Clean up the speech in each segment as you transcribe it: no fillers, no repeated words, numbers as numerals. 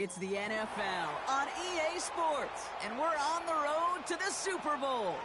It's the NFL on EA Sports, and we're on the road to the Super Bowl.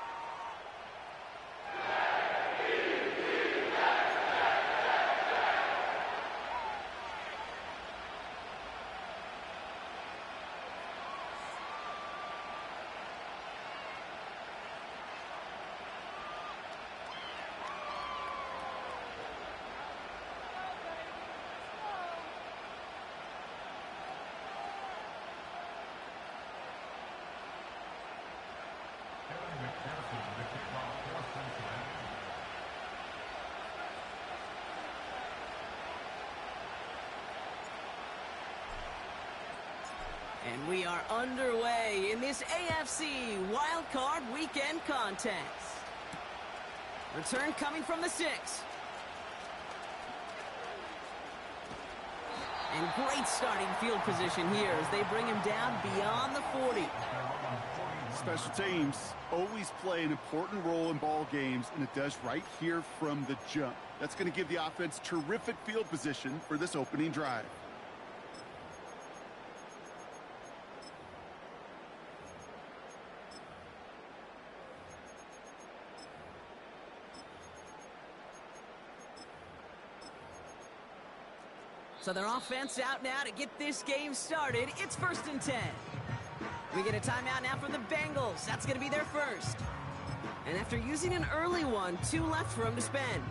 And we are underway in this AFC Wildcard Weekend contest. Return coming from the 6. And great starting field position here as they bring him down beyond the 40. Special teams always play an important role in ball games, and it does right here from the jump. That's going to give the offense terrific field position for this opening drive. So their offense out now to get this game started. It's 1st and 10. We get a timeout now from the Bengals. That's going to be their first. And after using an early one, 2 left for them to spend.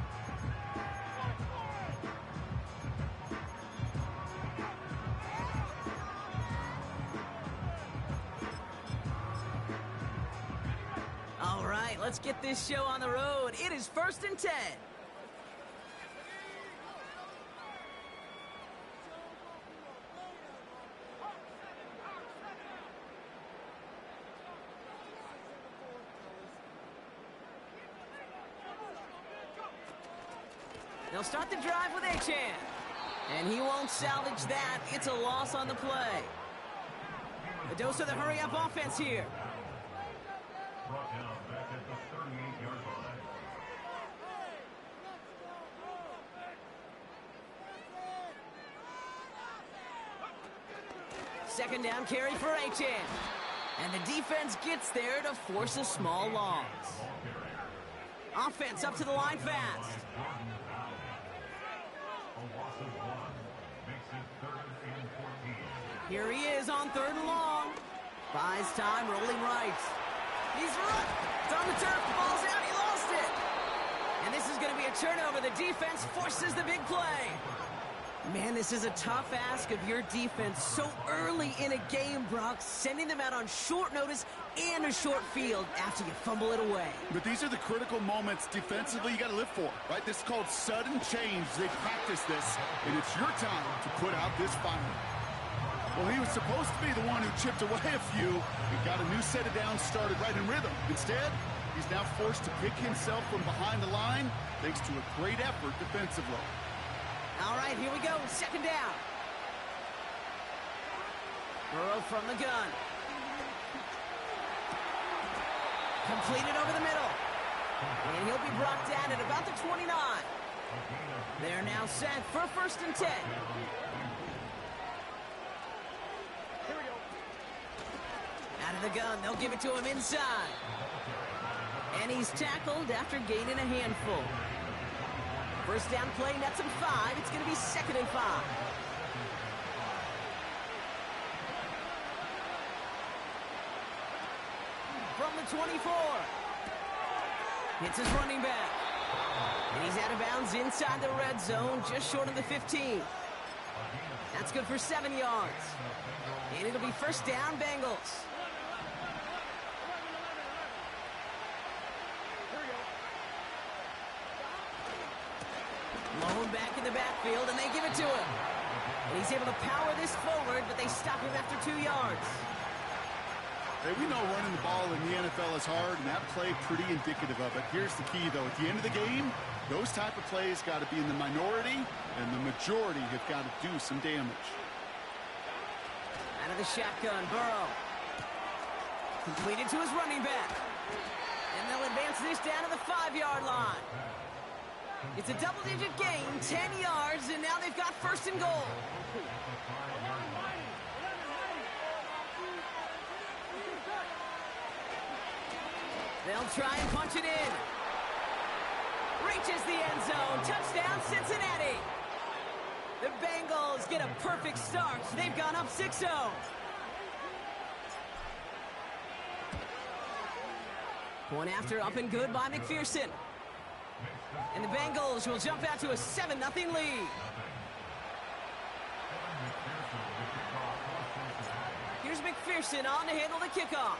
All right, let's get this show on the road. It is 1st and 10. They'll start the drive with Achane. And he won't salvage that. It's a loss on the play. A dose of the hurry-up offense here. Brought down back at the 38-yard line. Second down carry for Achane. And the defense gets there to force a small loss. Offense up to the line fast. Here he is on 3rd and long. Buys time, rolling right. He's run. It's on the turf. The ball's out. He lost it. And this is going to be a turnover. The defense forces the big play. Man, this is a tough ask of your defense so early in a game, Brock, sending them out on short notice and a short field after you fumble it away. But these are the critical moments defensively you got to live for, right? This is called sudden change. They practice this, and it's your time to put out this fire. Well, he was supposed to be the one who chipped away a few and got a new set of downs started right in rhythm. Instead, he's now forced to pick himself from behind the line thanks to a great effort defensively. All right, here we go. 2nd down. Burrow from the gun. Completed over the middle. And he'll be brought down at about the 29. They're now set for 1st and 10. Out of the gun, they'll give it to him inside. And he's tackled after gaining a handful. First down play, nets him 5. It's going to be 2nd and 5. From the 24. Hits his running back. And he's out of bounds inside the red zone, just short of the 15. That's good for 7 yards. And it'll be 1st down, Bengals. Lone back in the backfield, and they give it to him. And he's able to power this forward, but they stop him after 2 yards. Hey, we know running the ball in the NFL is hard, and that play pretty indicative of it. Here's the key, though. At the end of the game, those type of plays got to be in the minority, and the majority have got to do some damage. Out of the shotgun, Burrow. Completed to his running back. And they'll advance this down to the 5-yard line. It's a double-digit gain, 10 yards, and now they've got 1st and goal. They'll try and punch it in. Reaches the end zone. Touchdown, Cincinnati. The Bengals get a perfect start. They've gone up 6-0. Point after, up and good by McPherson. And the Bengals will jump out to a 7-0 lead. Here's McPherson on to handle the kickoff.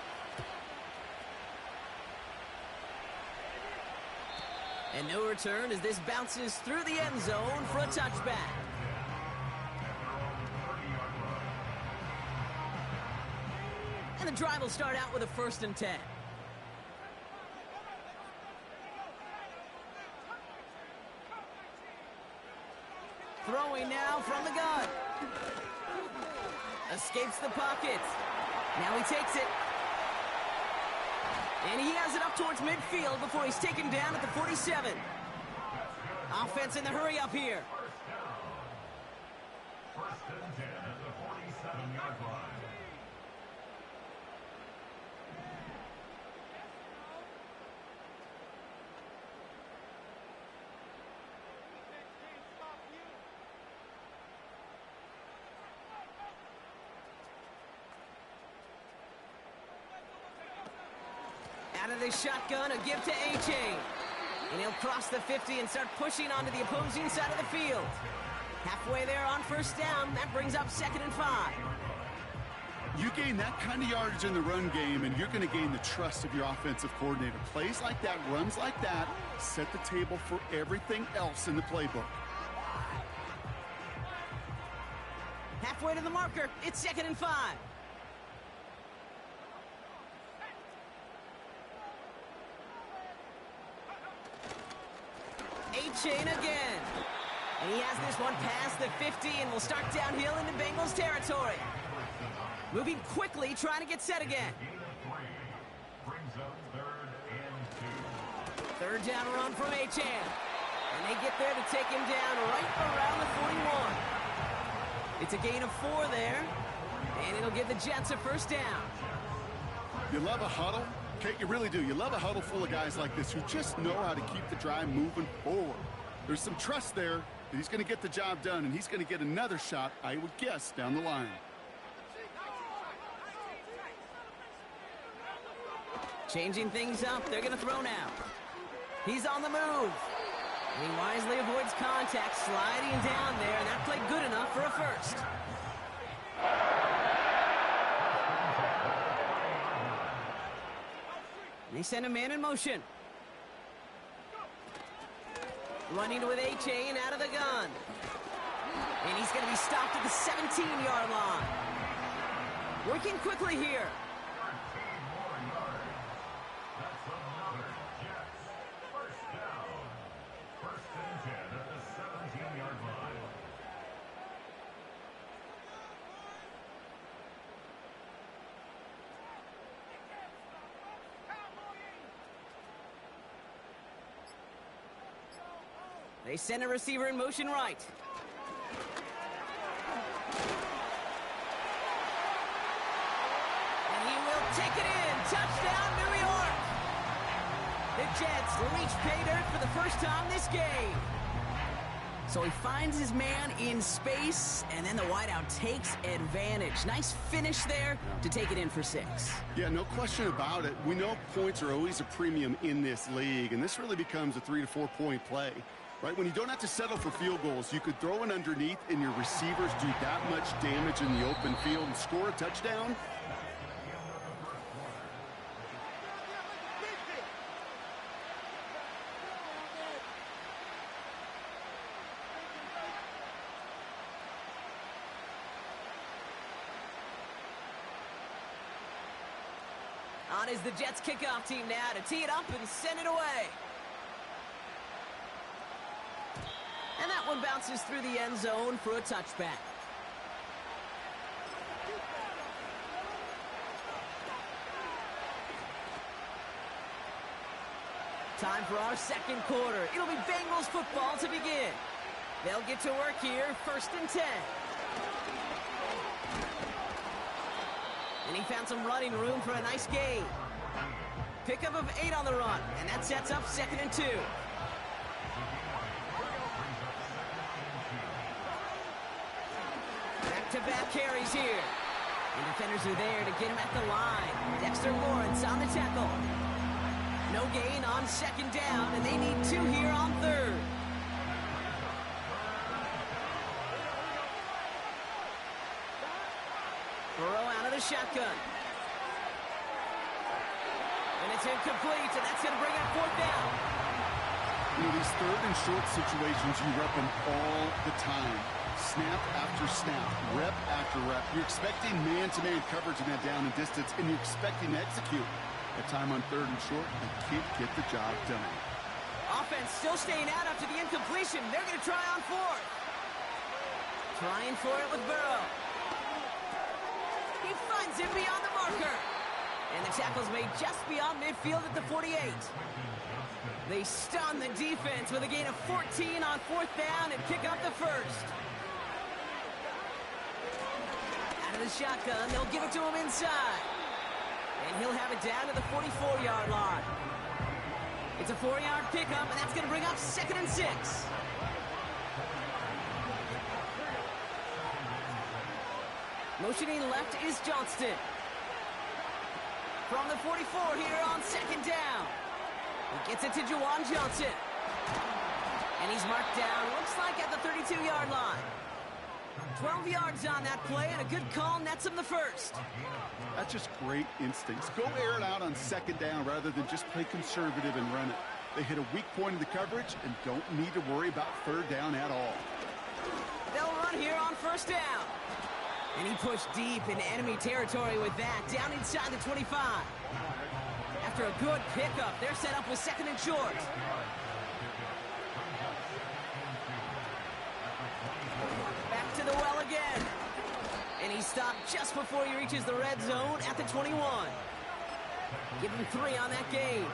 And no return as this bounces through the end zone for a touchback. And the drive will start out with a 1st and 10. Throwing now from the gun. Escapes the pocket. Now he takes it. And he has it up towards midfield before he's taken down at the 47. Offense in the hurry up here. First and 10 at the 47-yard line. Out of the shotgun, a give to A-Chain. And he'll cross the 50 and start pushing onto the opposing side of the field. Halfway there on 1st down, that brings up 2nd and 5. You gain that kind of yardage in the run game, and you're going to gain the trust of your offensive coordinator. Plays like that, runs like that, set the table for everything else in the playbook. Halfway to the marker, it's 2nd and 5. A-Chain again. And he has this one past the 50 and will start downhill into Bengals territory. Moving quickly, trying to get set again. Brings up 3rd and 2. 3rd down run from A-Chain. And they get there to take him down right around the 41. It's a gain of 4 there. And it'll give the Jets a 1st down. You love a huddle? Okay, you really do. You love a huddle full of guys like this who just know how to keep the drive moving forward. There's some trust there that he's going to get the job done, and he's going to get another shot, I would guess, down the line. Changing things up. They're going to throw now. He's on the move. And he wisely avoids contact, sliding down there, and that played good enough for a 1st. They send a man in motion. Running with A-Chain out of the gun. And he's going to be stopped at the 17-yard line. Working quickly here. That's another Jets. 1st down. 1st and 10 at the 17-yard line. They send a receiver in motion right. And he will take it in. Touchdown, New York. The Jets reach pay dirt for the first time this game. So he finds his man in space, and then the wideout takes advantage. Nice finish there to take it in for 6. Yeah, no question about it. We know points are always a premium in this league, and this really becomes a 3 to 4 point play. Right, when you don't have to settle for field goals, you could throw it underneath and your receivers do that much damage in the open field and score a touchdown. On is the Jets kickoff team now to tee it up and send it away. And that one bounces through the end zone for a touchback. Time for our 2nd quarter. It'll be Bengals football to begin. They'll get to work here, 1st and 10. And he found some running room for a nice gain. Pickup of 8 on the run, and that sets up 2nd and 2. Back-to-back carries here. And defenders are there to get him at the line. Dexter Lawrence on the tackle. No gain on 2nd down, and they need 2 here on 3rd. Burrow out of the shotgun. And it's incomplete, and that's going to bring up 4th down. You know, these 3rd and short situations, you rep them all the time. Snap after snap, rep after rep. You're expecting man-to-man coverage in that down and distance, and you're expecting to execute. At time on 3rd and short, you can't get the job done. Offense still staying out after the incompletion. They're going to try on 4th. Trying for it with Burrow. He finds him beyond the marker. And the tackle's made just beyond midfield at the 48. They stun the defense with a gain of 14 on 4th down and pick up the 1st. Out of the shotgun, they'll give it to him inside. And he'll have it down to the 44-yard line. It's a 4-yard pickup, and that's going to bring up 2nd and 6. Motioning left is Johnston. From the 44 here on 2nd down. He gets it to Juwan Johnson. And he's marked down, looks like at the 32-yard line. 12 yards on that play, and a good call nets him the 1st. That's just great instincts. Go air it out on 2nd down rather than just play conservative and run it. They hit a weak point in the coverage and don't need to worry about 3rd down at all. They'll run here on 1st down. And he pushed deep in enemy territory with that, down inside the 25. After a good pickup, they're set up with 2nd and short. Back to the well again. And he stopped just before he reaches the red zone at the 21. Give him 3 on that game.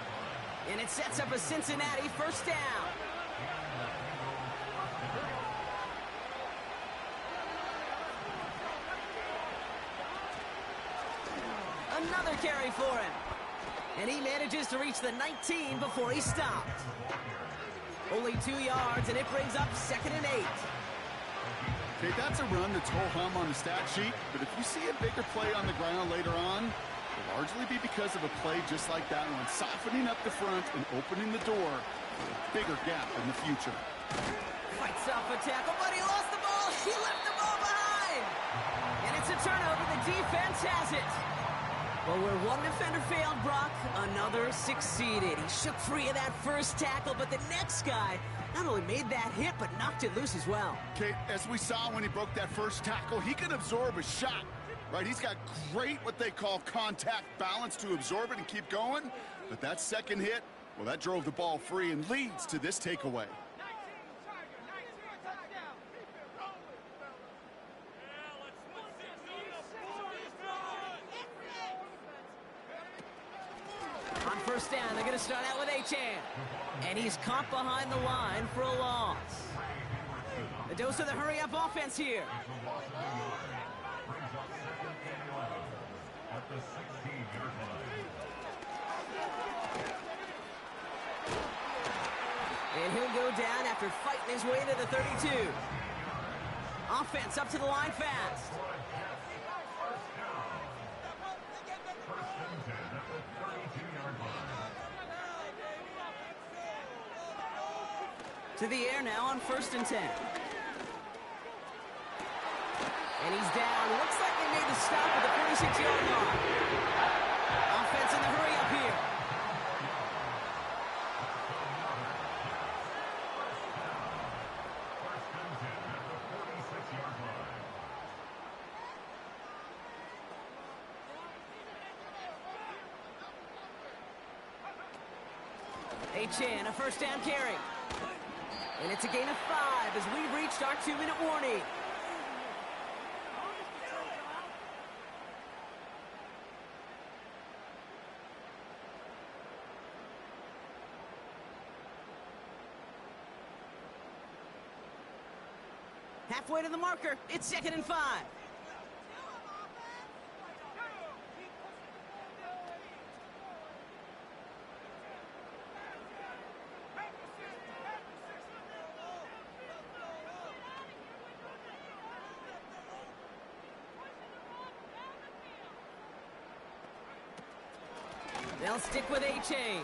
And it sets up a Cincinnati 1st down. Another carry for him. And he manages to reach the 19 before he stopped. Only 2 yards, and it brings up 2nd and 8. Okay, that's a run that's ho-hum on the stat sheet, but if you see a bigger play on the ground later on, it'll largely be because of a play just like that one, softening up the front and opening the door for a bigger gap in the future. Fights off a tackle, but he lost the ball. He left the ball behind. And it's a turnover. The defense has it. Well, where one defender failed, Brock, another succeeded. He shook free of that first tackle, but the next guy not only made that hit, but knocked it loose as well. Okay, as we saw when he broke that first tackle, he can absorb a shot, right? He's got great, what they call contact balance to absorb it and keep going. But that second hit, well, that drove the ball free and leads to this takeaway. On 1st down, they're going to start out with Achane. And he's caught behind the line for a loss. A dose of the hurry-up offense here. And he'll go down after fighting his way to the 32. Offense up to the line fast. To the air now on 1st and 10. And he's down. Looks like they made the stop at the 46-yard line. Offense in the hurry up here. Achane, a 1st down carry. And it's a gain of 5 as we've reached our 2-minute warning. Halfway to the marker, it's 2nd and 5. They'll stick with A-Chain.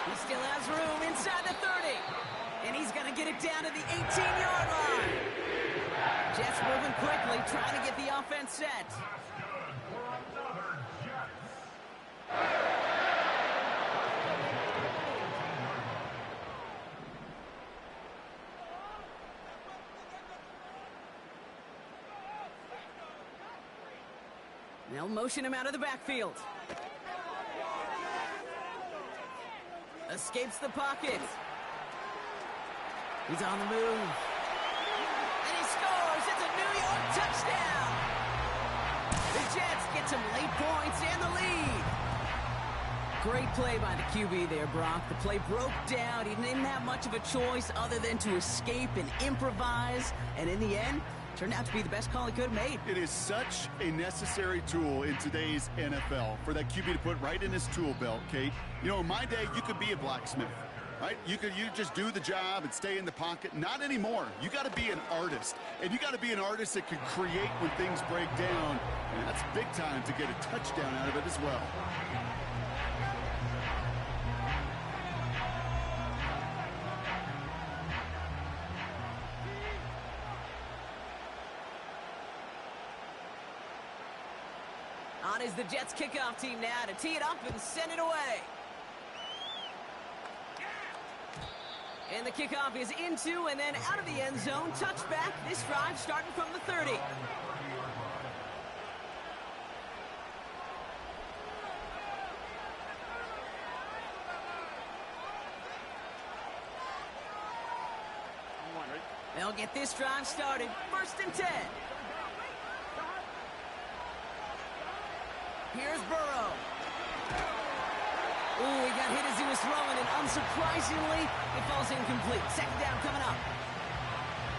He still has room inside the 30. And he's going to get it down to the 18-yard line. Jets moving quickly, trying to get the offense set. They'll motion him out of the backfield. Escapes the pocket. He's on the move. And he scores. It's a New York touchdown. The Jets get some late points and the lead. Great play by the QB there, Brock. The play broke down. He didn't have much of a choice other than to escape and improvise. And in the end, turned out to be the best call he could have made. It is such a necessary tool in today's NFL for that QB to put right in his tool belt, Kate. You know, in my day, you could be a blacksmith, right? You just do the job and stay in the pocket. Not anymore. You got to be an artist, and you got to be an artist that can create when things break down, and that's big time to get a touchdown out of it as well. On is the Jets kickoff team now to tee it up and send it away. And the kickoff is into and then out of the end zone. Touchback. This drive starting from the 30. They'll get this drive started. 1st and 10. Here's Burrow. Ooh, he got hit as he was throwing, and unsurprisingly, it falls incomplete. 2nd down coming up.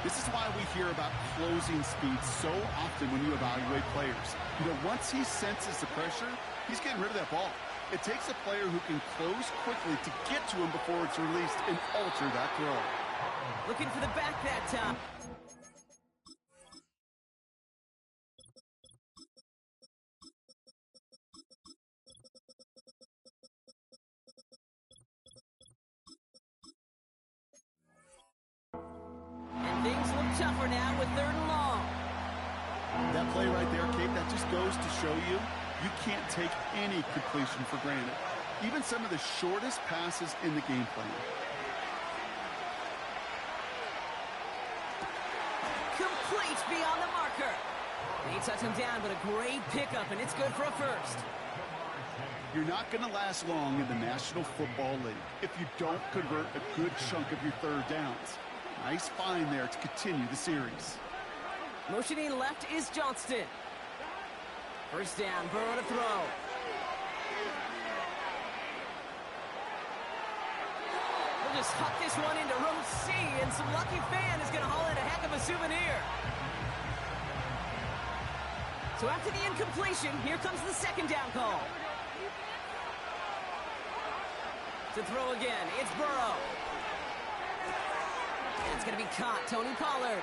This is why we hear about closing speed so often when you evaluate players. You know, once he senses the pressure, he's getting rid of that ball. It takes a player who can close quickly to get to him before it's released and alter that throw. Looking for the back that time. Things look tougher now with 3rd and long. That play right there, Kate, that just goes to show you can't take any completion for granted. Even some of the shortest passes in the game plan. Complete beyond the marker. He touched him down, but a great pickup, and it's good for a 1st. You're not going to last long in the National Football League if you don't convert a good chunk of your 3rd downs. Nice find there to continue the series. Motioning left is Johnston. 1st down, Burrow to throw. We'll just huck this one into row C, and some lucky fan is going to haul in a heck of a souvenir. So after the incompletion, here comes the 2nd down call. To throw again, it's Burrow. It's going to be caught, Tony Pollard.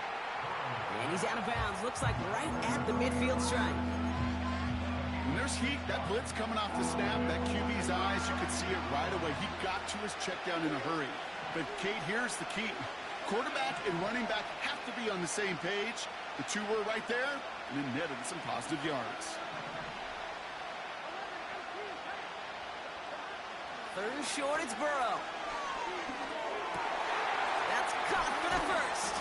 And he's out of bounds. Looks like right at the midfield stripe. When there's heat, that blitz coming off the snap, that QB's eyes, you could see it right away. He got to his check down in a hurry. But, Kate, here's the key. Quarterback and running back have to be on the same page. The two were right there, and it netted some positive yards. 3rd and short, it's Burrow. That's caught for the 1st.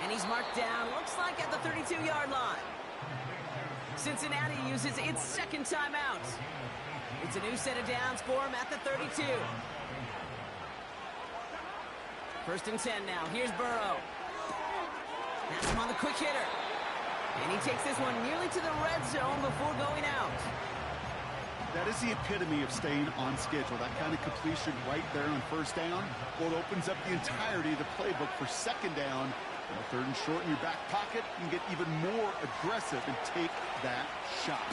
And he's marked down, looks like at the 32-yard line. Cincinnati uses its 2nd timeout. It's a new set of downs for him at the 32. 1st and 10 now. Here's Burrow. That's him on the quick hitter. And he takes this one nearly to the red zone before going out. That is the epitome of staying on schedule. That kind of completion right there on 1st down. Well, it opens up the entirety of the playbook for 2nd down. And the 3rd and short in your back pocket, you can get even more aggressive and take that shot.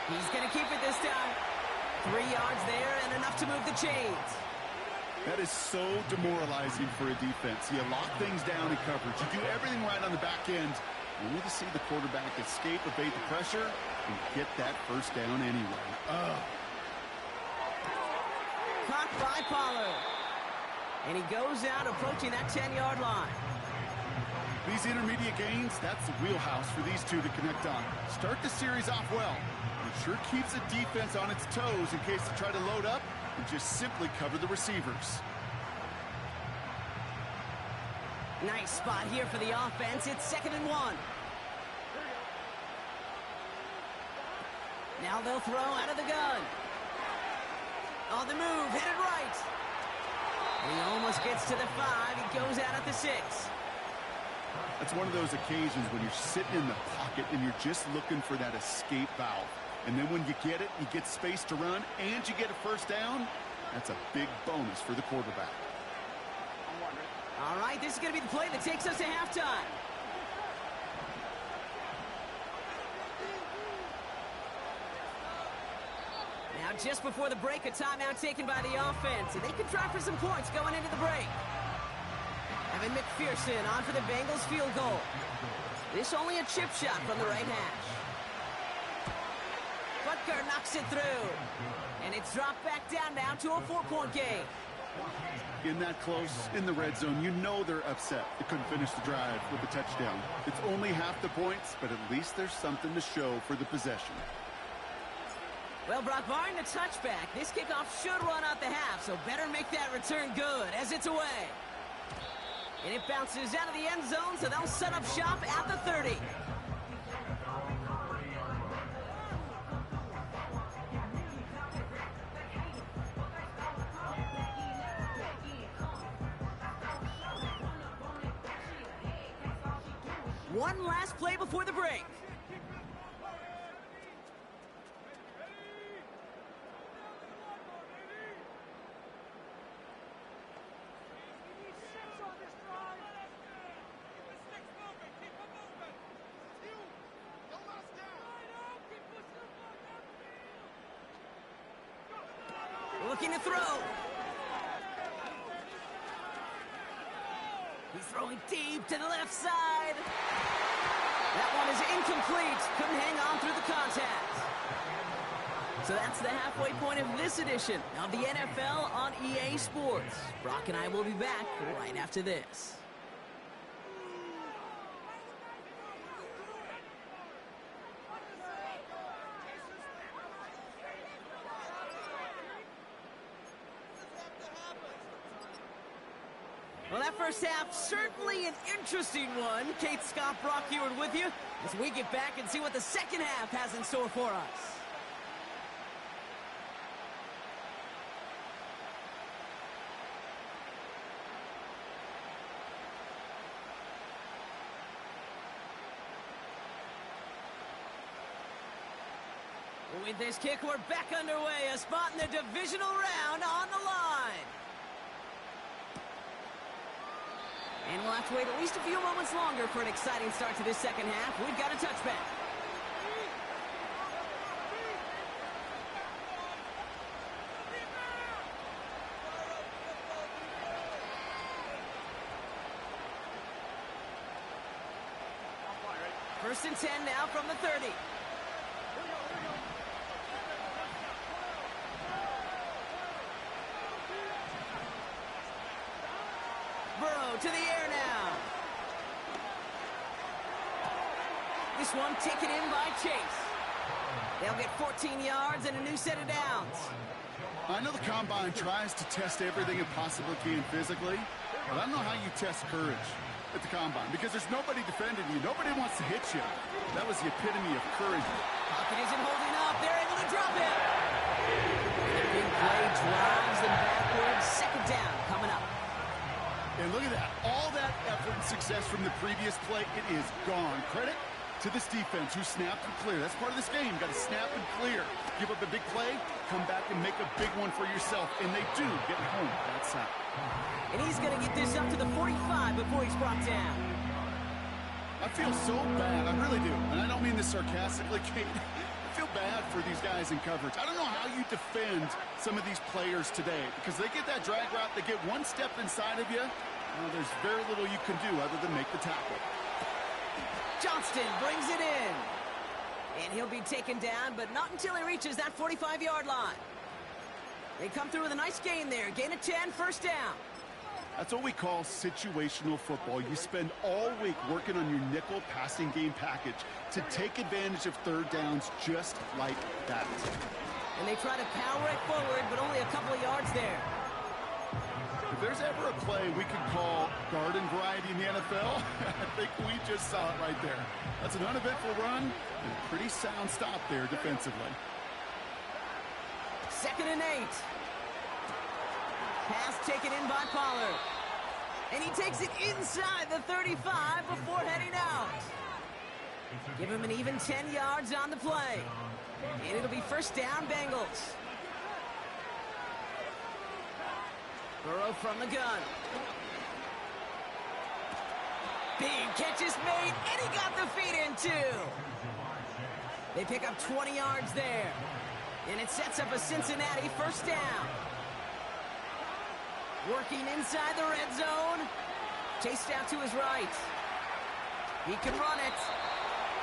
He's going to keep it this time. 3 yards there and enough to move the chains. That is so demoralizing for a defense. You lock things down in coverage. You do everything right on the back end. You need to see the quarterback escape, evade the pressure, and get that 1st down anyway. caught by Pollard. And he goes out approaching that 10-yard line. These intermediate gains, that's the wheelhouse for these two to connect on. Start the series off well. It sure keeps the defense on its toes in case they try to load up and just simply cover the receivers. Nice spot here for the offense. It's 2nd and 1. Now they'll throw out of the gun. On the move, headed right. And he almost gets to the 5. He goes out at the 6. That's one of those occasions when you're sitting in the pocket and you're just looking for that escape valve. And then when you get it, you get space to run, and you get a first down. That's a big bonus for the quarterback. All right, this is going to be the play that takes us to halftime. Now, just before the break, a timeout taken by the offense, and they can try for some points going into the break. Evan McPherson on for the Bengals field goal. This only a chip shot from the right hash. Butker knocks it through. And it's dropped back down now to a 4-point game. In that close, in the red zone, you know they're upset. They couldn't finish the drive with a touchdown. It's only half the points, but at least there's something to show for the possession. Well, Brock, barring the touchback, this kickoff should run out the half, so better make that return good as it's away. And it bounces out of the end zone, so they'll set up shop at the 30. One last play before the break. Looking to throw. He's throwing deep to the left side. That one is incomplete. Couldn't hang on through the contact. So that's the halfway point of this edition of the NFL on EA Sports. Brock and I will be back right after this. Well, that first half, certainly an interesting one. Kate, Scott, Brock Ewart with you as we get back and see what the second half has in store for us. With this kick, we're back underway. A spot in the divisional round on the line. And we'll have to wait at least a few moments longer for an exciting start to this second half. We've got a touchback. First and 10 now from the 30. Burrow to the air now. This one taken in by Chase. They'll get 14 yards and a new set of downs. I know the Combine tries to test everything it possibly can physically, but I don't know how you test courage at the Combine because there's nobody defending you. Nobody wants to hit you. That was the epitome of courage. Pocket isn't holding up. They're able to drop it. The big play drives them backwards. Second down coming up. And look at that. All that effort and success from the previous play, it is gone. Credit to this defense who snapped and clear. That's part of this game. Got to snap and clear. Give up a big play, come back and make a big one for yourself. And they do get home that side. And he's going to get this up to the 45 before he's brought down. I feel so bad. I really do. And I don't mean this sarcastically, Kate. I feel bad for these guys in coverage. I don't know how you defend some of these players today because they get that drag route, they get one step inside of you. Well, there's very little you can do other than make the tackle. Johnston brings it in. And he'll be taken down, but not until he reaches that 45-yard line. They come through with a nice gain there. Gain of 10, first down. That's what we call situational football. You spend all week working on your nickel passing game package to take advantage of third downs just like that. And they try to power it forward, but only a couple of yards there. If there's ever a play we could call garden variety in the NFL, I think we just saw it right there. That's an uneventful run and a pretty sound stop there defensively. 2nd and 8. Pass taken in by Pollard. And he takes it inside the 35 before heading out. Give him an even 10 yards on the play. And it'll be first down, Bengals. Burrow from the gun. Big catch is made, and he got the feet in too. They pick up 20 yards there. And it sets up a Cincinnati first down. Working inside the red zone. Chased out to his right. He can run it.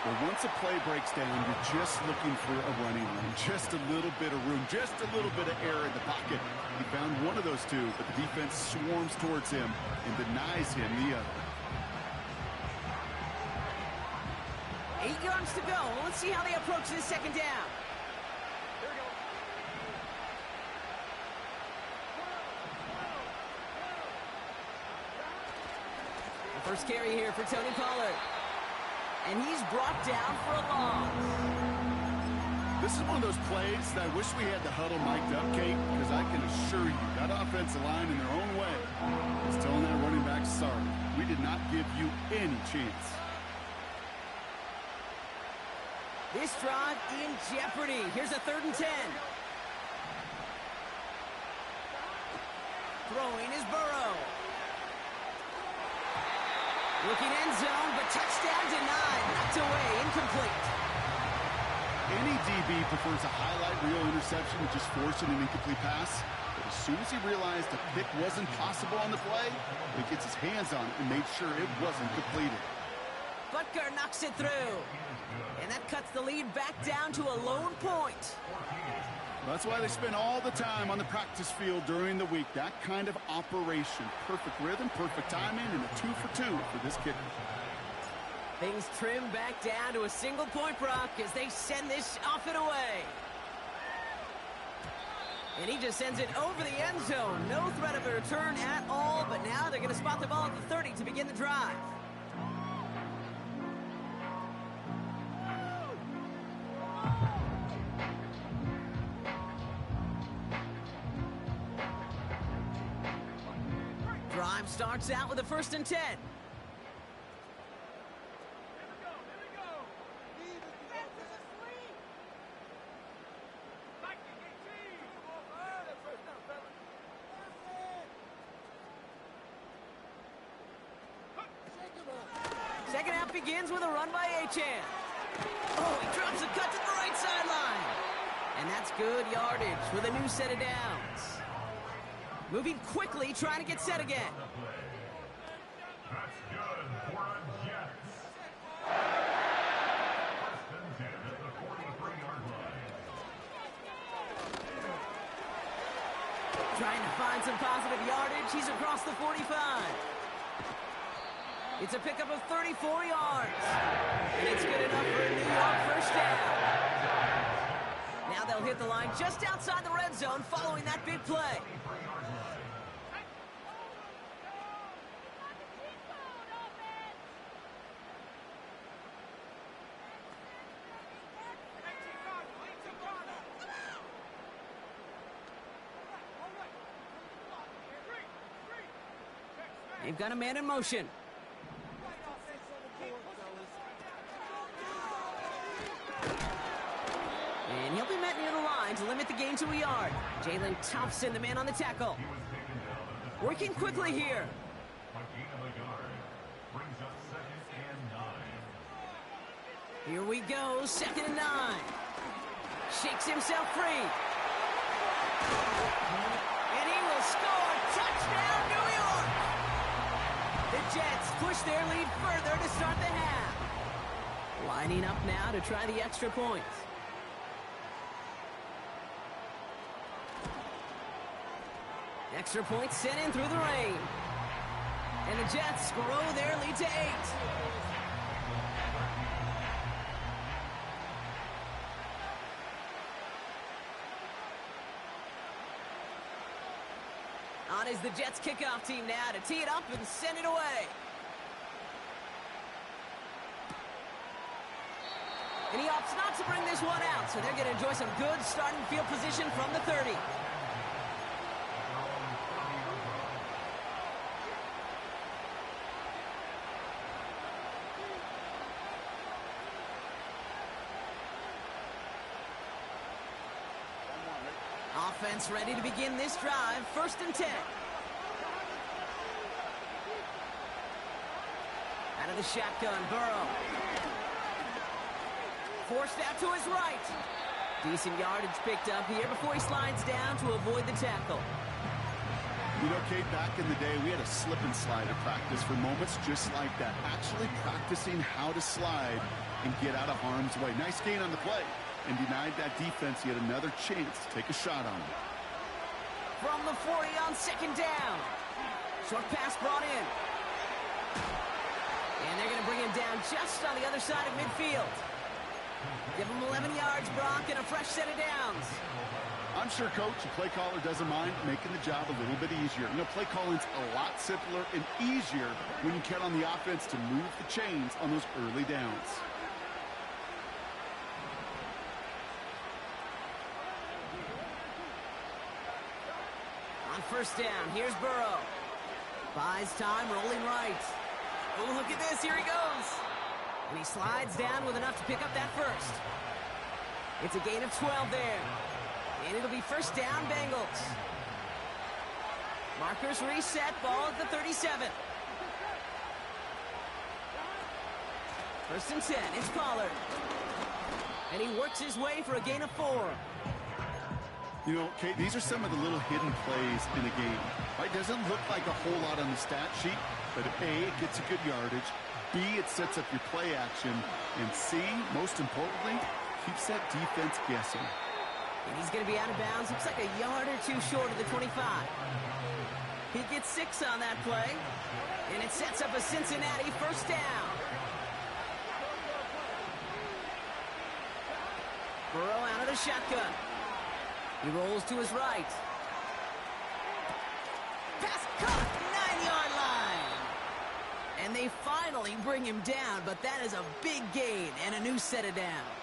Well, once a play breaks down, you're just looking for a running room. Just a little bit of room, just a little bit of air in the pocket. He found one of those two, but the defense swarms towards him and denies him the other. 8 yards to go. Let's see how they approach this second down. The first carry here for Tony Pollard. And he's brought down for a loss. This is one of those plays that I wish we had the huddle mic'd up, Kate, because I can assure you that offensive line in their own way is telling that running back, sorry, we did not give you any chance. This drive in jeopardy. Here's a 3rd and 10. Throwing is Burrow. Looking end zone, but touchdown denied. Knocked away, incomplete. Any DB prefers a highlight reel interception to just forcing an incomplete pass. But as soon as he realized a pick wasn't possible on the play, he gets his hands on it and made sure it wasn't completed. Butker knocks it through. And that cuts the lead back down to a lone point. That's why they spend all the time on the practice field during the week. That kind of operation. Perfect rhythm, perfect timing, and a 2-for-2 for this kicker. Things trim back down to a single point, Brock, as they send this off and away. And he just sends it over the end zone. No threat of a return at all, but now they're going to spot the ball at the 30 to begin the drive. Drive starts out with a 1st and 10. Second half begins with a run by Achane. Oh, he drops a cut to the right sideline. And that's good yardage with a new set of downs. Moving quickly, trying to get set again. That's good for a Jets. 1st and 10 at the 43-yard line. Trying to find some positive yardage. He's across the 45. It's a pickup of 34 yards. And it's good enough for a New York first down. Now they'll hit the line just outside the red zone following that big play. They've got a man in motion. And he'll be met near the line to limit the gain to a yard. Jalen Thompson, the man on the tackle. Working quickly here. Here we go, 2nd and 9. Shakes himself free. And he will score. Touchdown, New York! The Jets push their lead further to start the half. Lining up now to try the extra point. extra point sent in through the rain. And the Jets grow their lead to 8. On is the Jets kickoff team now to tee it up and send it away. And he opts not to bring this one out, so they're going to enjoy some good starting field position from the 30. Offense ready to begin this drive. 1st and 10. Out of the shotgun, Burrow. Forced out to his right. Decent yardage picked up here before he slides down to avoid the tackle. You know, Kate, back in the day, we had a slip and slide at practice for moments just like that. Actually practicing how to slide and get out of harm's way. Nice gain on the play. And denied that defense yet another chance to take a shot on him. From the 40 on 2nd down. Short pass brought in. And they're going to bring him down just on the other side of midfield. Give him 11 yards, Brock, and a fresh set of downs. I'm sure, Coach, the play caller doesn't mind making the job a little bit easier. You know, play calling's a lot simpler and easier when you count on the offense to move the chains on those early downs. On 1st down, here's Burrow. Buys time, rolling right. Oh, look at this, here he goes. And he slides down with enough to pick up that first. It's a gain of 12 there. And it'll be 1st down, Bengals. Markers reset, ball at the 37. 1st and 10, it's Pollard. And he works his way for a gain of 4. You know, Kate, these are some of the little hidden plays in a game. Right? Doesn't look like a whole lot on the stat sheet, but A, it gets a good yardage. B, it sets up your play action. And C, most importantly, keeps that defense guessing. And he's going to be out of bounds. Looks like a yard or 2 short of the 25. He gets 6 on that play. And it sets up a Cincinnati 1st down. Burrow out of the shotgun. He rolls to his right. Pass caught, 9-yard line. And they finally bring him down, but that is a big gain and a new set of downs.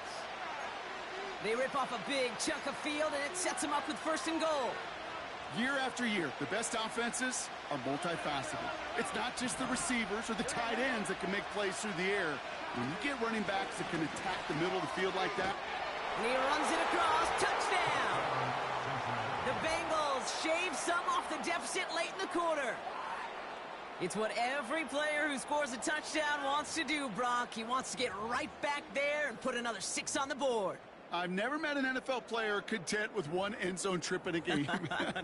They rip off a big chunk of field, and it sets them up with 1st and goal. Year after year, the best offenses are multifaceted. It's not just the receivers or the tight ends that can make plays through the air. When you get running backs that can attack the middle of the field like that. And he runs it across. Touchdown! The Bengals shave some off the deficit late in the quarter. It's what every player who scores a touchdown wants to do, Brock. He wants to get right back there and put another 6 on the board. I've never met an NFL player content with one end zone trip in a game.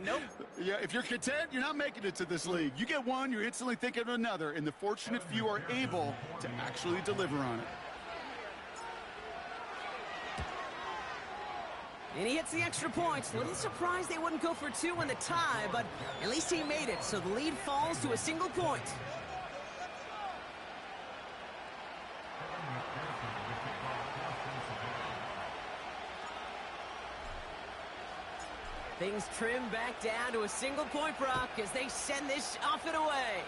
Nope. Yeah, if you're content, you're not making it to this league. You get one, you're instantly thinking of another, and the fortunate few are able to actually deliver on it. And he hits the extra points. A little surprised they wouldn't go for 2 in the tie, but at least he made it, so the lead falls to a single point. Things trim back down to a single point, Brock, as they send this off and away.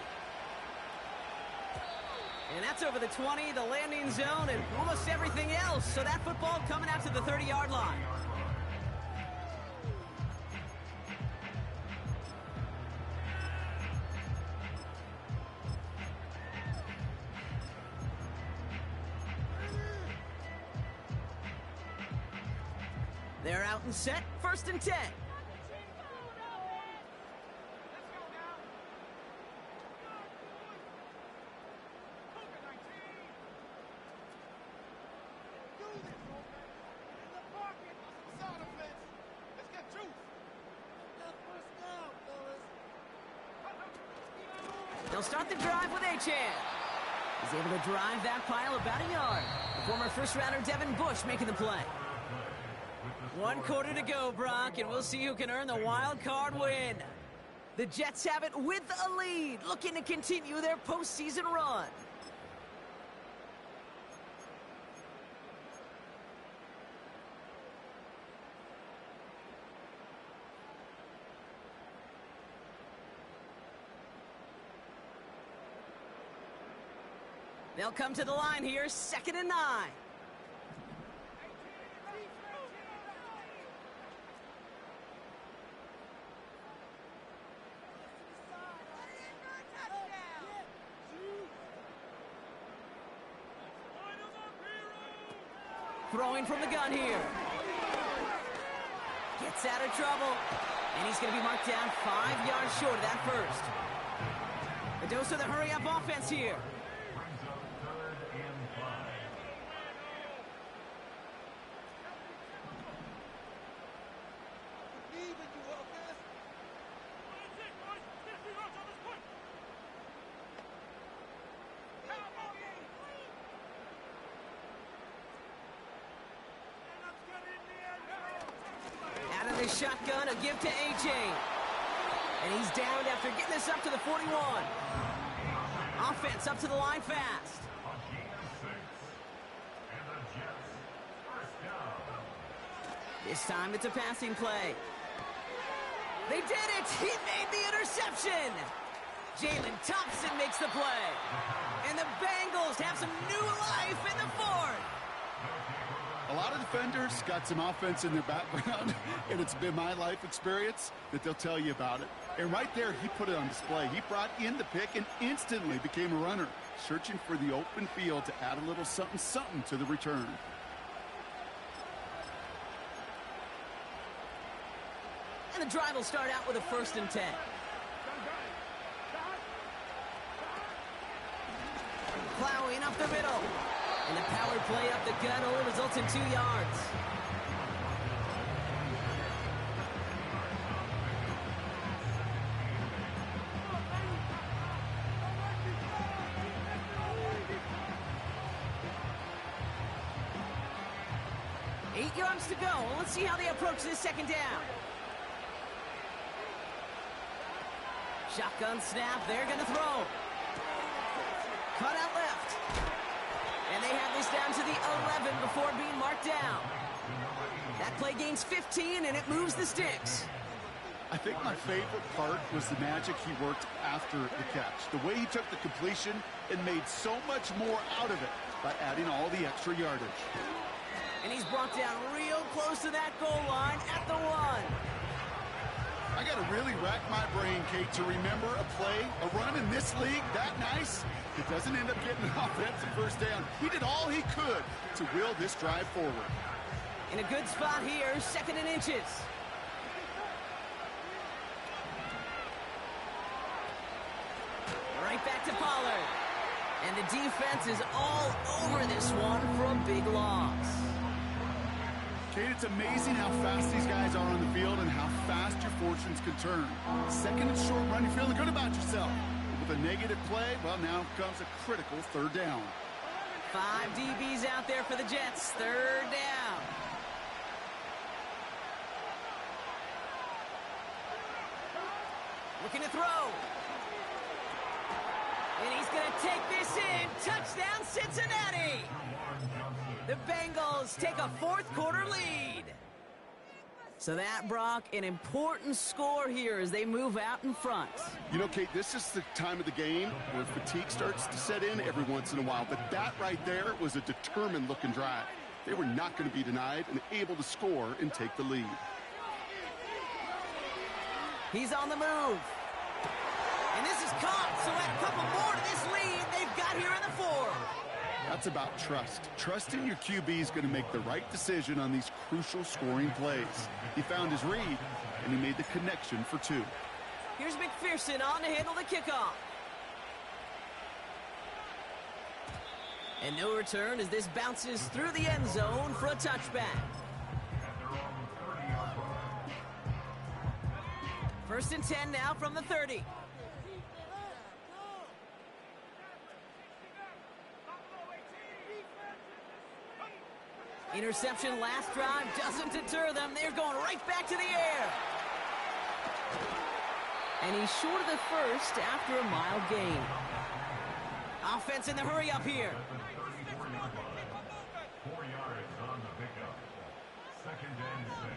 And that's over the 20, the landing zone, and almost everything else. So that football coming out to the 30-yard line. They're out and set, 1st and 10. They'll start the drive with Achane. He's able to drive that pile about a yard. The former first-rounder Devin Bush making the play. 1 quarter to go, Brock, and we'll see who can earn the wild card win. The Jets have it with a lead, looking to continue their postseason run. They'll come to the line here, 2nd and 9. Throwing from the gun here. Gets out of trouble. And he's going to be marked down 5 yards short of that first. A dose of the hurry-up offense here. Brings up 3rd and 5. Out of the shotgun, a give to A.J. And he's downed after getting this up to the 41. Offense up to the line fast. A gain of 6. And the Jets, first down. This time it's a passing play. They did it! He made the interception! Jalen Thompson makes the play. And the Bengals have some new life in the 4th. A lot of defenders got some offense in their background, and it's been my life experience that they'll tell you about it. And right there, he put it on display. He brought in the pick and instantly became a runner, searching for the open field to add a little something-something to the return. And the drive will start out with a 1st and 10. Plowing up the middle. And the power play up the gut only results in 2 yards. Eight yards to go. Let's see how they approach this 2nd down. Shotgun snap. They're going to throw. Cut out left. And they have this down to the 11 before being marked down. That play gains 15, and it moves the sticks. I think my favorite part was the magic he worked after the catch. The way he took the completion and made so much more out of it by adding all the extra yardage. And he's brought down real close to that goal line at the 1. I got to really rack my brain, Kate, to remember a play, a run in this league that nice. It doesn't end up getting an offensive first down. He did all he could to will this drive forward. In a good spot here, 2nd and inches. Right back to Pollard. And the defense is all over this one for a big loss. Kate, it's amazing how fast these guys are on the field and how fast your fortunes can turn. 2nd and short run, you're feeling good about yourself. With a negative play, well, now comes a critical 3rd down. 5 DBs out there for the Jets. 3rd down. Looking to throw. And he's going to take this in. Touchdown, Cincinnati. The Bengals take a 4th quarter lead. So that, Brock, an important score here as they move out in front. You know, Kate, this is the time of the game where fatigue starts to set in every once in a while. But that right there was a determined-looking drive. They were not going to be denied and able to score and take the lead. He's on the move. And this is caught, so add a couple more to this lead they've got here in the 4th. That's about trust. Trusting your QB is going to make the right decision on these crucial scoring plays. He found his read, and he made the connection for 2. Here's McPherson on to handle the kickoff. And no return as this bounces through the end zone for a touchback. 1st and 10 now from the 30. Interception last drive doesn't deter them. They're going right back to the air. And he's short of the first after a mild gain. Offense in the hurry up here. At the 34-yard line. 4 yards on the pickup. 2nd and 6.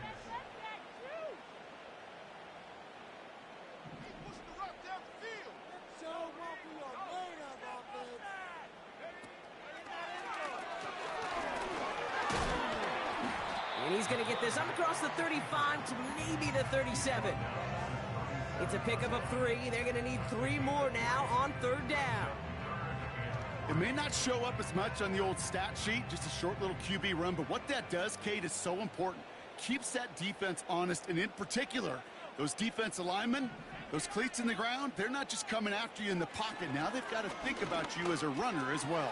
And he's going to get this up across the 35 to maybe the 37. It's a pickup of 3. They're going to need 3 more now on 3rd down. It may not show up as much on the old stat sheet, just a short little QB run, but what that does, Kate, is so important. Keeps that defense honest, and in particular, those defensive linemen, those cleats in the ground, they're not just coming after you in the pocket. Now they've got to think about you as a runner as well.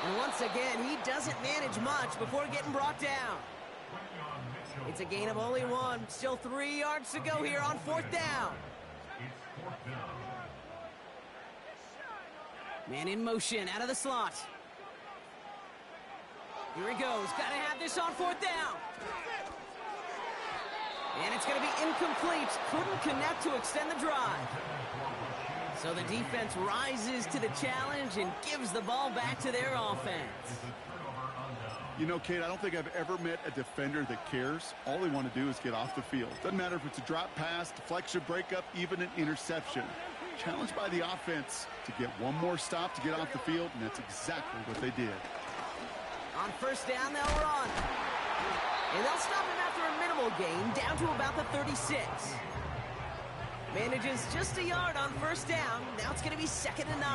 And once again, he doesn't manage much before getting brought down. It's a gain of only 1. Still 3 yards to go here on 4th down. It's 4th down. Man in motion, out of the slot. Here he goes. Got to have this on 4th down. And it's going to be incomplete. Couldn't connect to extend the drive. So the defense rises to the challenge and gives the ball back to their offense. You know, Kate, I don't think I've ever met a defender that cares. All they want to do is get off the field. Doesn't matter if it's a drop pass, deflection, breakup, even an interception. Challenged by the offense to get one more stop to get off the field, and that's exactly what they did. On 1st down, they'll run. And they'll stop him after a minimal gain, down to about the 36. Manages just a yard on 1st down. Now it's going to be 2nd and 9.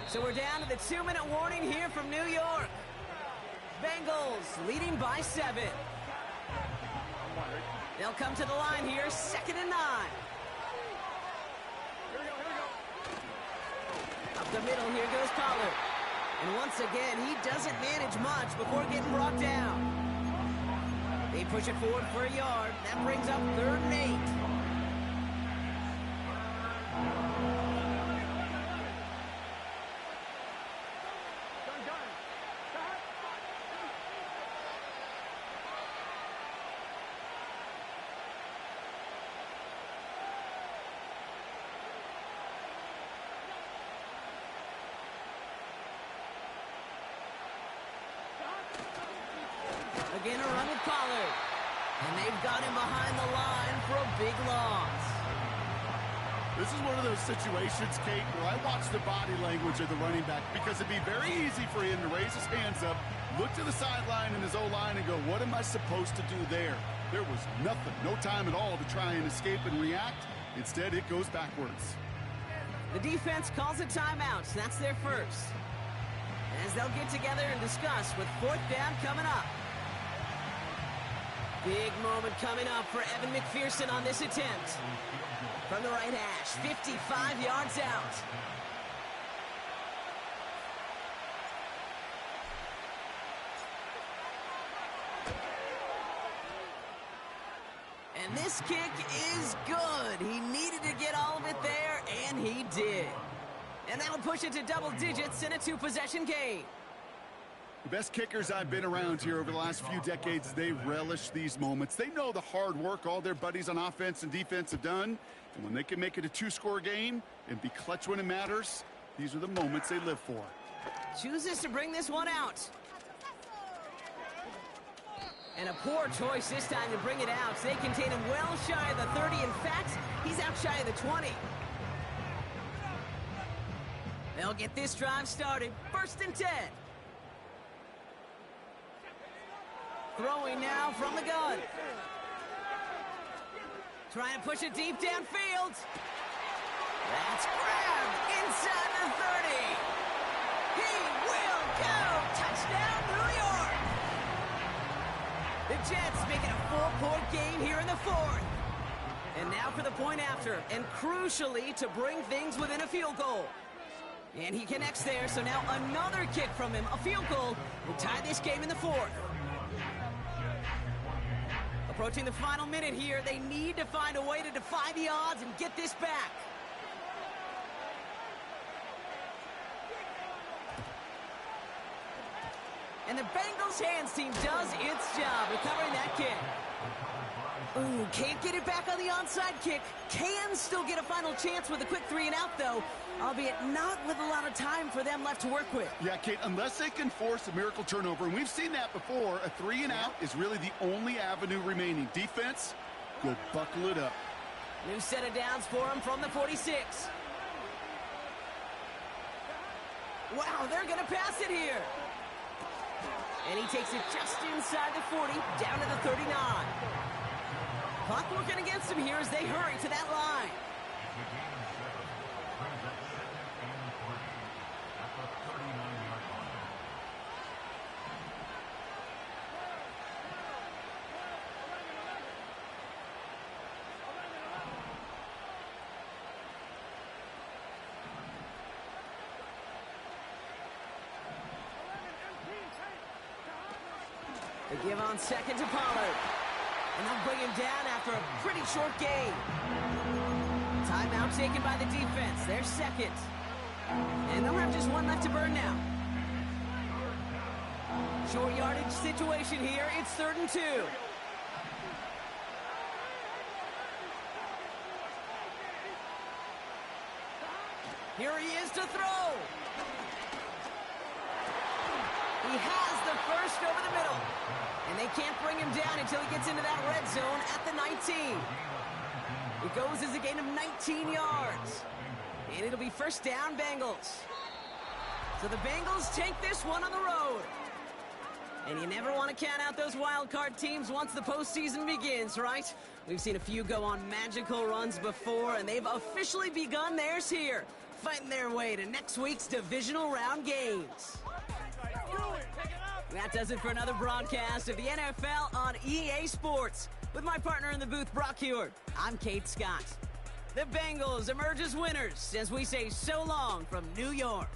So we're down to the 2-minute warning here from New York. Bengals leading by 7. They'll come to the line here, 2nd and 9. Up the middle, here goes Pollard. And once again, he doesn't manage much before getting brought down. They push it forward for a yard. That brings up 3rd and 8. Again, a run with Pollard. And they've got him behind the line for a big loss. This is one of those situations, Kate, where I watch the body language of the running back because it'd be very easy for him to raise his hands up, look to the sideline in his O-line and go, what am I supposed to do there? There was nothing, no time at all to try and escape and react. Instead, it goes backwards. The defense calls a timeout. That's their first. As they'll get together and discuss with 4th down coming up. Big moment coming up for Evan McPherson on this attempt. From the right hash, 55 yards out. And this kick is good. He needed to get all of it there, and he did. And that'll push it to double digits in a 2-possession game. The best kickers I've been around here over the last few decades, they relish these moments. They know the hard work all their buddies on offense and defense have done. And when they can make it a 2-score game and be clutch when it matters, these are the moments they live for. Chooses to bring this one out. And a poor choice this time to bring it out. They contain him well shy of the 30. In fact, he's out shy of the 20. They'll get this drive started. 1st and 10. Throwing now from the gun. Trying to push it deep downfield. That's grabbed inside the 30. He will go. Touchdown, New York. The Jets making a 4-point game here in the 4th. And now for the point after. And crucially, to bring things within a field goal. And he connects there, so now another kick from him. A field goal will tie this game in the 4th. Approaching the final minute here, they need to find a way to defy the odds and get this back. And the Bengals hands team does its job recovering that kick. Ooh, can't get it back on the onside kick. Can still get a final chance with a quick 3-and-out, though, albeit not with a lot of time for them left to work with. Yeah, Kate, unless they can force a miracle turnover, and we've seen that before, a 3-and-out is really the only avenue remaining. Defense, good, buckle it up. New set of downs for him from the 46. Wow, they're going to pass it here. And he takes it just inside the 40, down to the 39. Clock working against him here as they hurry to that line. They give on second to Pollard. And they'll bring him down after a pretty short gain. Timeout taken by the defense. They're second. And they'll have just one left to burn now. Short yardage situation here. It's 3rd and 2. Here he is to throw. He has the first over the middle. And they can't bring him down until he gets into that red zone at the 19. It goes as a gain of 19 yards. And it'll be first down, Bengals. So the Bengals take this one on the road. And you never want to count out those wild card teams once the postseason begins, right? We've seen a few go on magical runs before, and they've officially begun theirs here, fighting their way to next week's divisional round games. That does it for another broadcast of the NFL on EA Sports. With my partner in the booth, Brock Heward, I'm Kate Scott. The Bengals emerge as winners as we say so long from New York.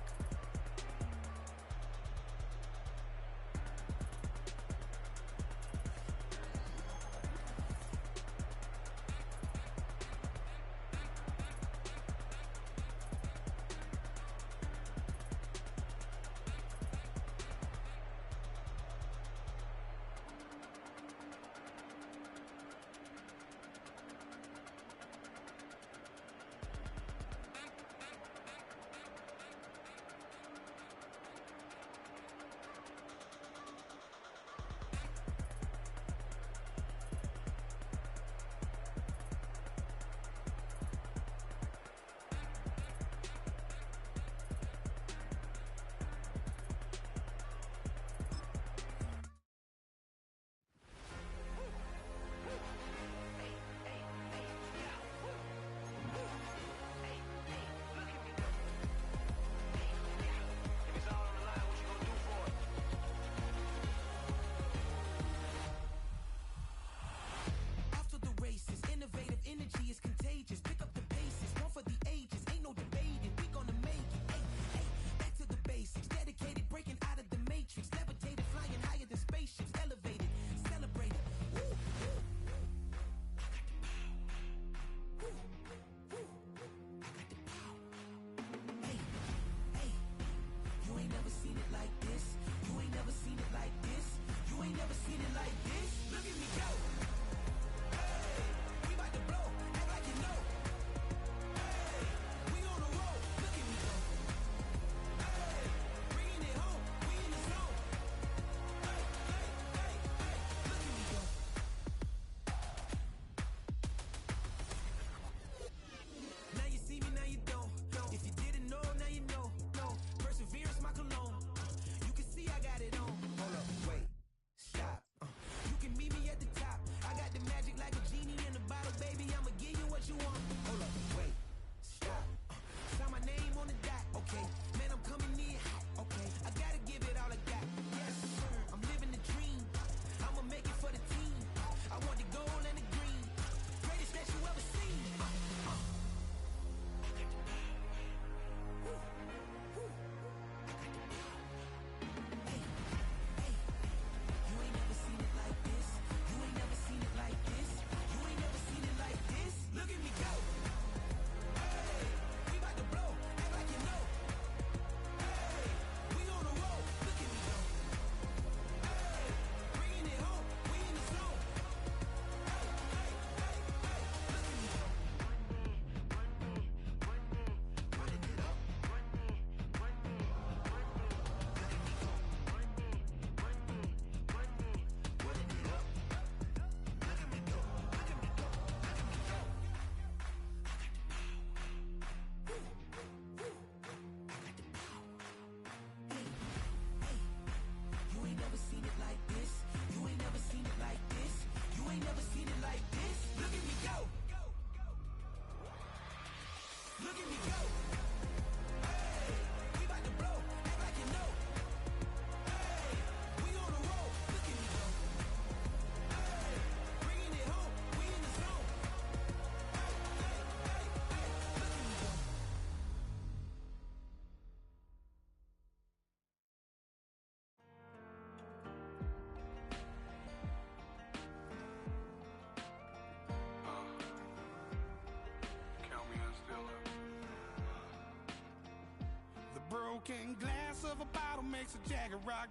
broken glass of a bottle makes a Jagger rock.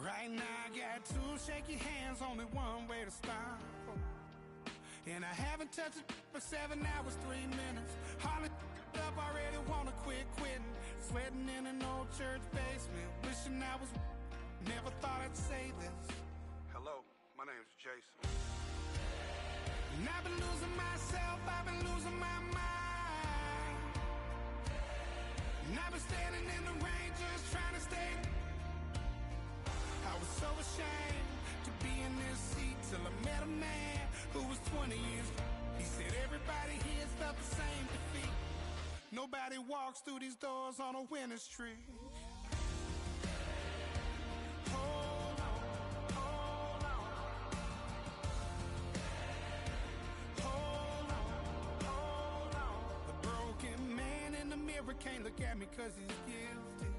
Right now I got two shaky hands, only one way to stop. And I haven't touched it for 7 hours, 3 minutes. Hardly up, already wanna quitting. Sweating in an old church basement, wishing I was. Never thought I'd say this. Hello, my name's Jason. And I've been losing myself, I've been losing my mind. And I've been standing in the rain just trying to stay. I was so ashamed to be in this seat till I met a man who was 20 years. He said everybody here's felt the same defeat. Nobody walks through these doors on a winning streak. Hold on, hold on. Hold on, hold on. The broken man in the mirror can't look at me 'cause he's guilty.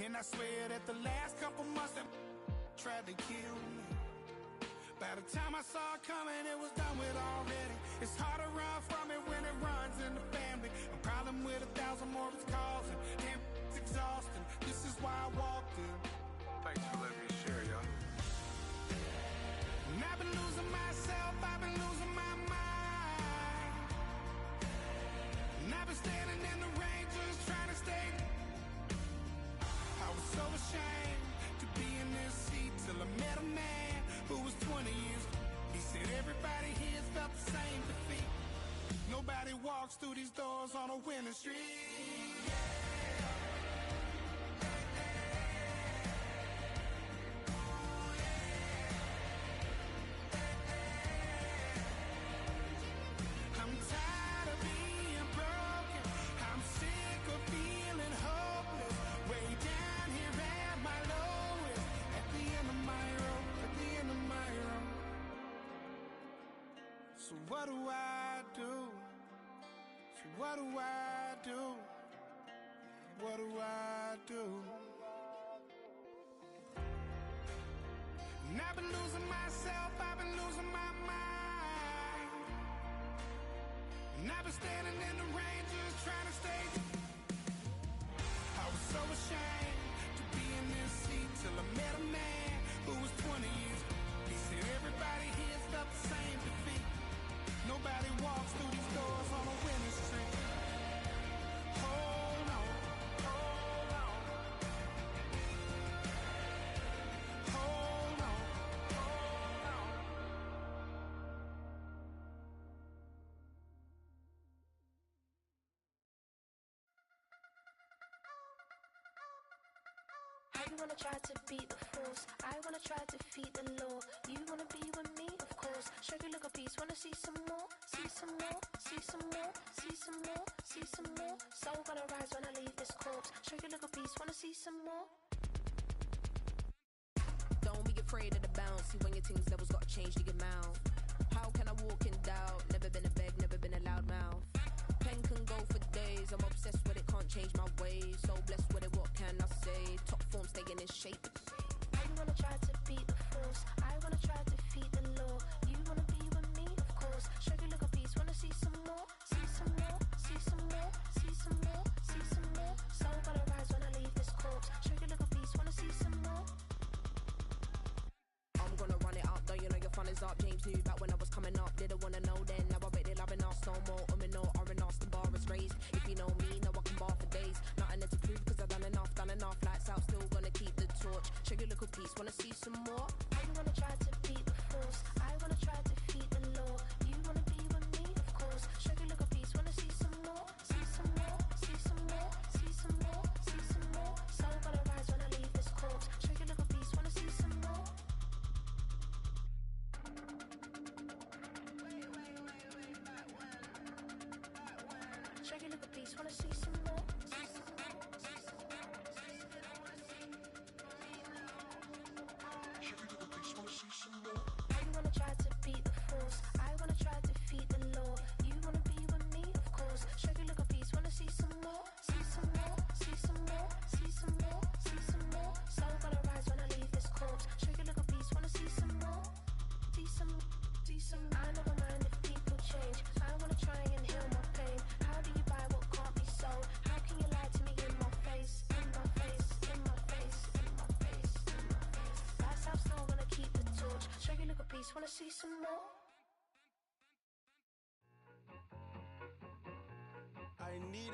And I swear that the last couple months that tried to kill me. By the time I saw it coming, it was done with already. It's hard to run from it when it runs in the family. A problem with 1,000 more it's causing. Damn, it's exhausting. This is why I walked in. Thanks for letting me share, y'all. And I've been losing myself, I've been losing my mind. And I've been standing in the rain just trying to stay. I was so ashamed to be in this seat till I met a man who was 20 years. He said everybody here's felt the same defeat. Nobody walks through these doors on a winning streak. I'm tired of being broken. I'm sick of feeling hopeless. Way down here at my lowest. At the end of my road, at the end of my road. So what do I do? So what do I do? What do I do? And I've been losing myself, I've been losing my mind. And I've been standing in the rain just trying to stay. I was so ashamed to be in this seat till I met a man who was 20 years. He said everybody here's felt the same defeat. Nobody walks through these doors on a winning streak. Hold on, hold on. Hold on, hold on. I wanna try to beat the force. I wanna try to defeat the law. You wanna be with me, of course. Show you look a piece. Wanna see some more? See some more? See some more? See some more? See some more? Soul gonna rise when I leave this corpse. Show you look a piece. Wanna see some more? Don't be afraid of the bounce. See when your things levels gotta change to your mouth. How can I walk in doubt? Never been a beg, never been a loud mouth. Pen can go for days. I'm obsessed with it, can't change my ways. So blessed with it, what can I say? Top form staying in shape. I wanna try to beat the force. I wanna try to defeat the law. You wanna be with me, of course. Show you look a piece. Wanna see some more? See some more? See some more? See some more? See some more? Soul gonna rise when I leave this corpse. Show you look a piece. Wanna see some more? I'm gonna run it up, though you know your fun is up. James knew back when I was coming up. Didn't wanna know then. Now I bet they loving us no more. No R&R's, the bar is raised. If you know me, know I can bar for days. Nothing there to prove cause I've done enough. Lights out, still gonna keep the torch. Show you little piece, wanna see some more? I wanna try to beat the force. I wanna try to defeat the law. You wanna be with me, of course. Show you look a piece. Wanna see some more? See some more? See some more? See some more? See some more? Soul gonna rise when I leave this corpse. Show you look a piece. Wanna see some more? Show you look a piece. Wanna see some more? I wanna try piece, wanna see some more? I need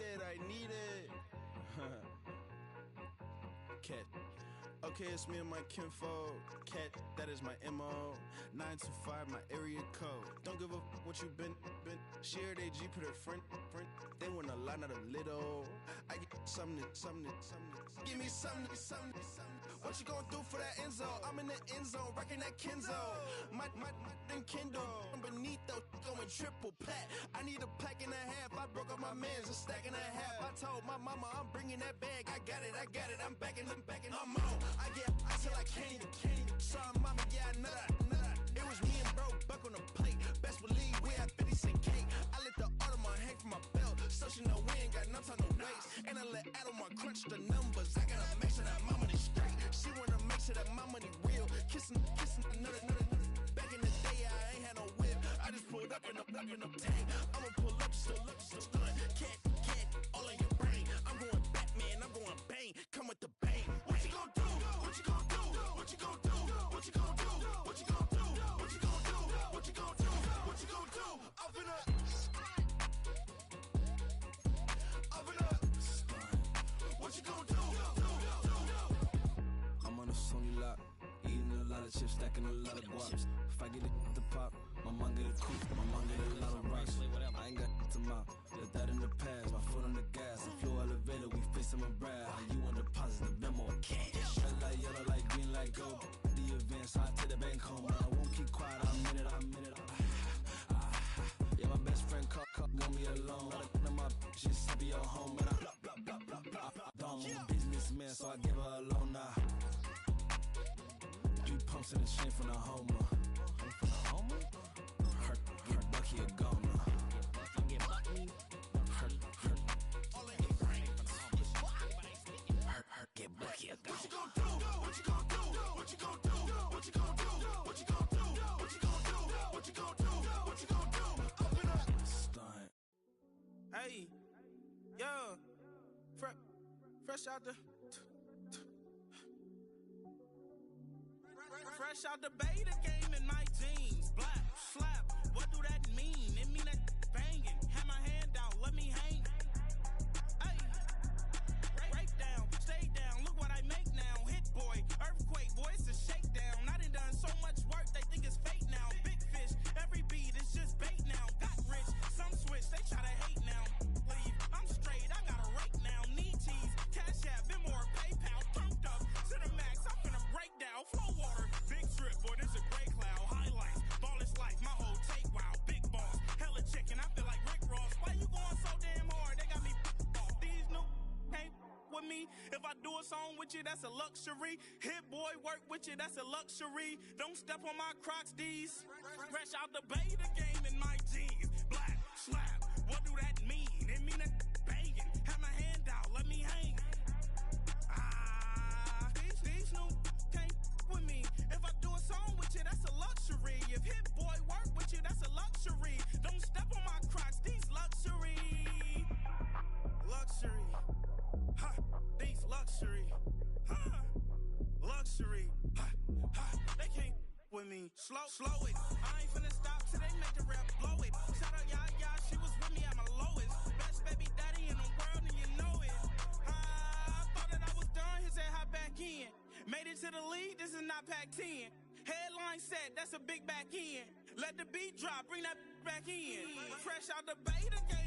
it. Cat. Okay, it's me and my kinfolk. Cat, that is my MO. 925, my area code. Don't give a what you been. Shared AG, put her friend. They want a lot, not a little. I get something. Give me something. What you gonna do for that Enzo? I'm in the end zone, rocking that Kenzo. My then Kindle. Beneath though, going triple plat. I need a pack and a half. I broke up my mans, a stack and a half. I told my mama I'm bringing that bag. I got it. I'm backing. I'm on. I till I can't. Sorry, mama, yeah, I know that. It was me and bro, buck on the plate. Best believe we had 50 cent cake. I let the Audemars hang from my belt, so she know we ain't got no time to waste. And I let Audemars crunch the numbers. I gotta make sure that my money straight. She wanna make sure that my money real. Kissing another. Back in the day, I ain't had no whip. I just pulled up in the tank. I'ma pull up just to stun. Can't, all in your brain. I'm going Batman, I'm going bang. Come with the bang. What you gonna do? What you gonna do? What you gonna do? What you gonna do? What you gonna do? What you gonna do? What you gonna do? What you gonna do? Up in up. What you gonna do? I'm on a Sony lot, eating a lot of chips, stacking a lot of guaps. If I get it the pop, my mom get a coupe, my mom get a lot of rocks. I ain't got to mouth, let that in the past. My foot on the gas, the floor elevator, we face some and brad. How you on deposit the memo cash? Red like yellow, like green, like gold. The events, I take the bank home, but I won't keep quiet. I'm in it. Yeah, my best friend called, want me alone. I look at my bitch, just be your home, and I blah. I'm a businessman, so I give her a loan now. 3 pumps in the chain from the Homer. Her Bucky a goner. Her get Bucky a goner. What you gonna do? What you gonna do? What you gonna do? What you gonna do? What you gonna do? What you gonna do? What you gonna do? What you gonna do? Open up. Stunt. Hey, yo, fresh out the. Fresh out the beta game in my jeans. Black, slap, what do that mean? It mean that banging. Have my hand out, let me hang. Hey, break down, stay down. Look what I make now. Hit boy, earthquake, boy, it's a shakedown. I done so much work, they think it's fake now. Big fish, every beat is just bait now. Got rich, some switch, they try to hate now. Leave, I'm straight, I got a rake now. Need cheese, Cash App, Venmo or PayPal. Pumped up to the max, I'm gonna break down. Flow water, big trip, boy, this a gray cloud. Highlights, ballin' life, my whole take, wow. Big boss, hella chicken, I feel like Rick Ross. Why you going so damn hard? They got me off. These new can't with me. If I do a song with you, that's a luxury. Hit boy, work with you, that's a luxury. Don't step on my Crocs, D's. Fresh out the beta game in my jeans. Black, slap, what do that mean? It mean that banging. Have my hand out, let me hang. These new can't with me. If I do a song with you, that's a luxury. If Hit Boy work with you, that's a luxury. Don't step on my Crocs, these luxury. Luxury. Ha, these luxury. Ha, luxury. Ha, they can't with me. Slow it. I ain't finna stop till they make the rap blow it. Shout out Yaya, she was with me at my lowest. Best baby daddy in the world and you know it. I thought that I was done, he said hop back in. Made it to the league, this is not Pac-10. Headline set, that's a big back end. Let the beat drop, bring that back in. Fresh out the beta game.